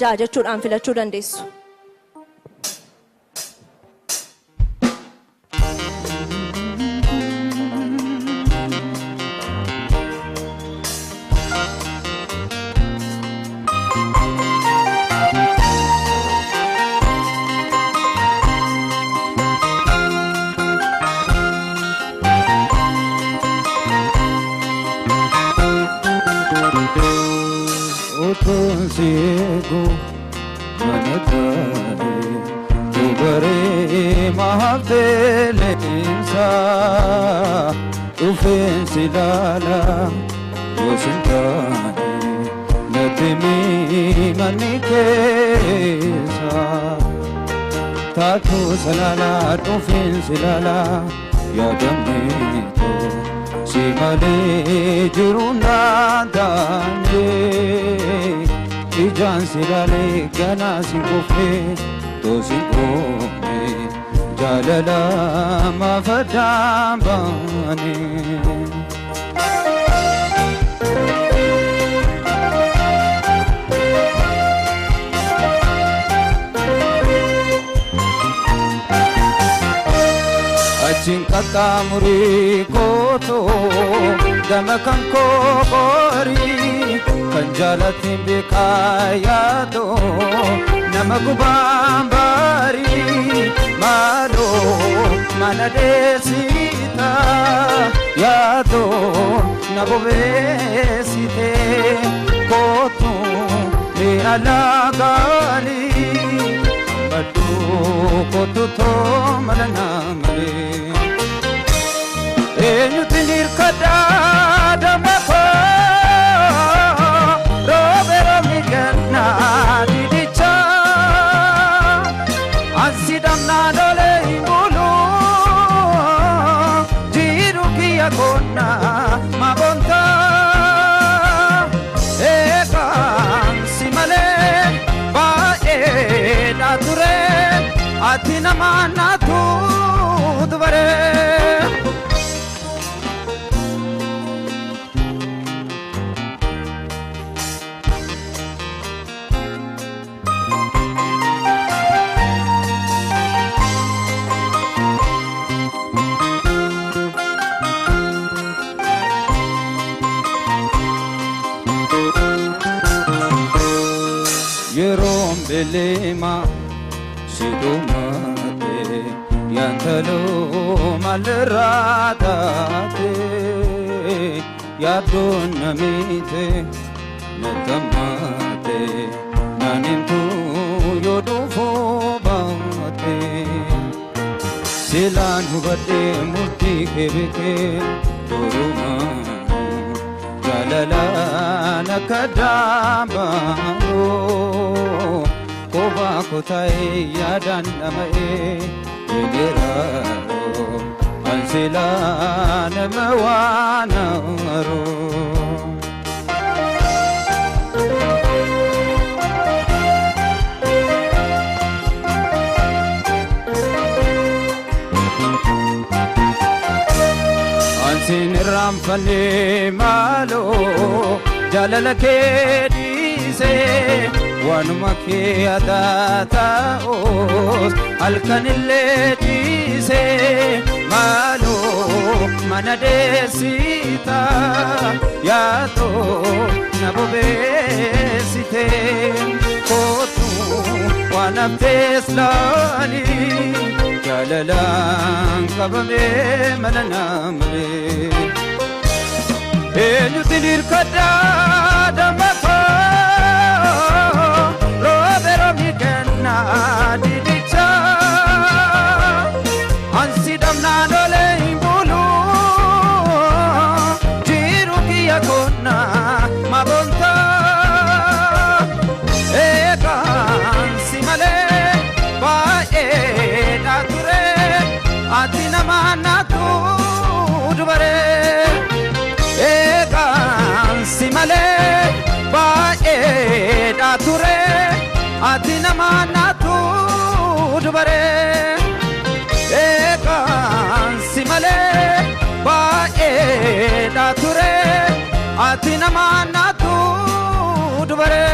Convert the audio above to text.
jechuudhaan filachuu dandeessu. Siego manatare tubare mahavelensa ufensi lala wasintani natimi manikesa tatu salala ufensi lala yadamito simale jiruna danje Ijan silale gana sinkofe to sinkome jalala mafadambane Achin katamuri koto damakan ko gori Kanjalatin bikayado namagubambari malo manadesita yado nabovesite kotu me alagali batu kotu to malanamale enyutinir kadada mako Didicha Asidam nadole imulu Jiru kiya kona mabonta Eka simale Bae nature Atina manatu dvare Yerom belema sidumate yantalo malratate yadon namite natamate nanintu yodufo bate silan hubate murti kebeke toruma jalala nakadambano koba kotai yadan namae egeraro ansila namawanaro ansin ramfane malo jalala kedise wanuma ke adataos alkanille dise malo manadesita yato nabobesite kotu wanafteslani jalalan kabame malanamre enyutinir kadada mako robero mikena didicha ansidam nadole imbulu jiru kiya kona mabonta eka simale bae nature atina manatu dvare eka simale bae nature atina manatu dvare eka simale bae nature atina manatu dvare